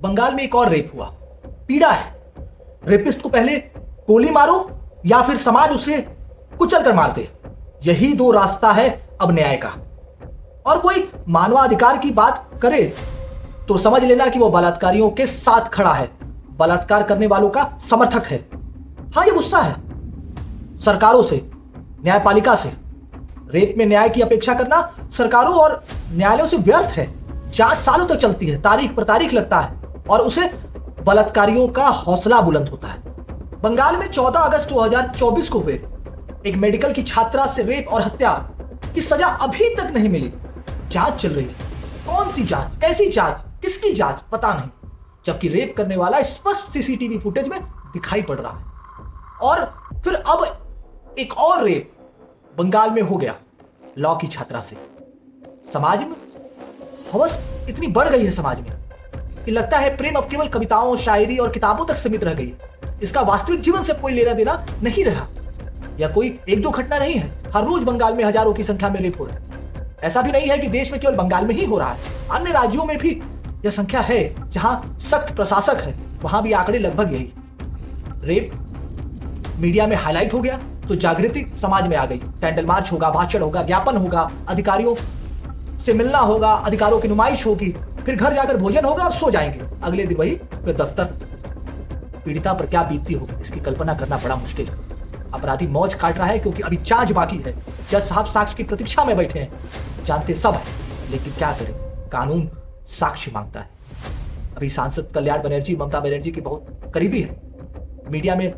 बंगाल में एक और रेप हुआ। पीड़ा है, रेपिस्ट को पहले गोली मारो या फिर समाज उसे कुचल कर मार दे। यही दो रास्ता है अब न्याय का। और कोई मानवाधिकार की बात करे तो समझ लेना कि वो बलात्कारियों के साथ खड़ा है, बलात्कार करने वालों का समर्थक है। हाँ, ये गुस्सा है सरकारों से, न्यायपालिका से। रेप में न्याय की अपेक्षा करना सरकारों और न्यायालयों से व्यर्थ है। जांच सालों तक चलती है, तारीख पर तारीख लगता है और उसे बलात्कारियों का हौसला बुलंद होता है। बंगाल में 14 अगस्त 2024 को हुए एक मेडिकल की छात्रा से रेप और हत्या की सजा अभी तक नहीं मिली। जांच चल रही है। कौन सी जांच, कैसी जांच, किसकी जांच, पता नहीं। जबकि रेप करने वाला स्पष्ट सीसीटीवी फुटेज में दिखाई पड़ रहा है। और फिर अब एक और रेप बंगाल में हो गया लॉ की छात्रा से। समाज में हवस इतनी बढ़ गई है समाज में कि लगता है प्रेम अब केवल कविताओं, शायरी और किताबों तक सीमित रह गई है। इसका वास्तविक जीवन से कोई लेना देना नहीं रहा। या कोई एक दो घटना नहीं है, हर रोज बंगाल में हजारों की संख्या में रेप हो रहा है। ऐसा भी नहीं है कि देश में केवल बंगाल में ही हो रहा है, अन्य राज्यों में भी यह संख्या है। जहां सख्त प्रशासक है वहां भी आंकड़े लगभग यही। रेप मीडिया में हाईलाइट हो गया तो जागृति समाज में आ गई। कैंडल मार्च होगा, भाषण होगा, ज्ञापन होगा, अधिकारियों से मिलना होगा, अधिकारों की नुमाइश होगी, फिर घर जाकर भोजन होगा और सो जाएंगे। अगले दिन वही फिर दफ्तर। पीड़िता पर क्या बीतती होगी इसकी कल्पना करना बड़ा मुश्किल है। अपराधी मौज काट रहा है क्योंकि अभी जांच बाकी है। जज साहब साक्ष्य की प्रतीक्षा में बैठे हैं। जानते सब है लेकिन क्या करें, कानून साक्ष्य मांगता है। अभी सांसद कल्याण बनर्जी ममता बनर्जी की बहुत करीबी है। मीडिया में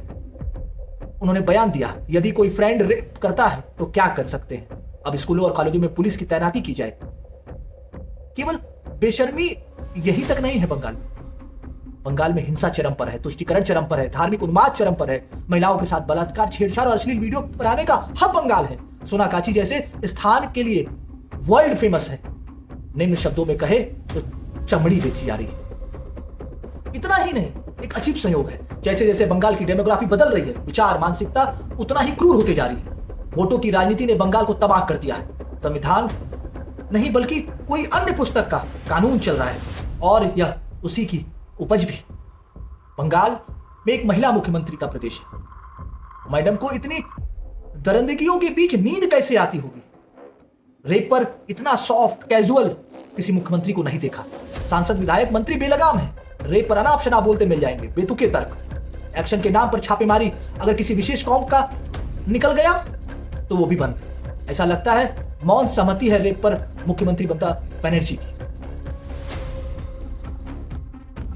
उन्होंने बयान दिया, यदि कोई फ्रेंड रेप करता है तो क्या कर सकते हैं। अब स्कूलों और कॉलेजों में पुलिस की तैनाती की जाए। केवल बेशर्मी यही तक नहीं है बंगाल में। बंगाल में हिंसा चरम पर है, तुष्टीकरण चरम पर है, धार्मिक उन्माद चरम पर है। महिलाओं के साथ बलात्कार, छेड़छाड़ और अश्लील वीडियो बनाने का हब बंगाल है। सोनाकाची जैसे स्थान के लिए वर्ल्ड फेमस है। निम्न शब्दों में कहे तो चमड़ी बेची जा रही है। इतना ही नहीं, एक अजीब संयोग है। जैसे जैसे बंगाल की डेमोग्राफी बदल रही है, विचार मानसिकता उतना ही क्रूर होते जा रही है। वोटों की राजनीति ने बंगाल को तबाह कर दिया है। संविधान नहीं बल्कि कोई अन्य पुस्तक का कानून चल रहा है और यह उसी की उपज भी। बंगाल में एक महिला मुख्यमंत्री का प्रदेश है। मैडम को इतनी दरिंदगियों के बीच नींद कैसे आती होगी। रेप पर इतना सॉफ्ट कैजुअल किसी मुख्यमंत्री को नहीं देखा। सांसद, विधायक, मंत्री बेलगाम है। रेप पर अनाप शनाप बोलते मिल जाएंगे, बेतुके तर्क। एक्शन के नाम पर छापेमारी अगर किसी विशेष कौम का निकल गया तो वो भी बंद। ऐसा लगता है मौन सहमति है रेप पर मुख्यमंत्री ममता बनर्जी की।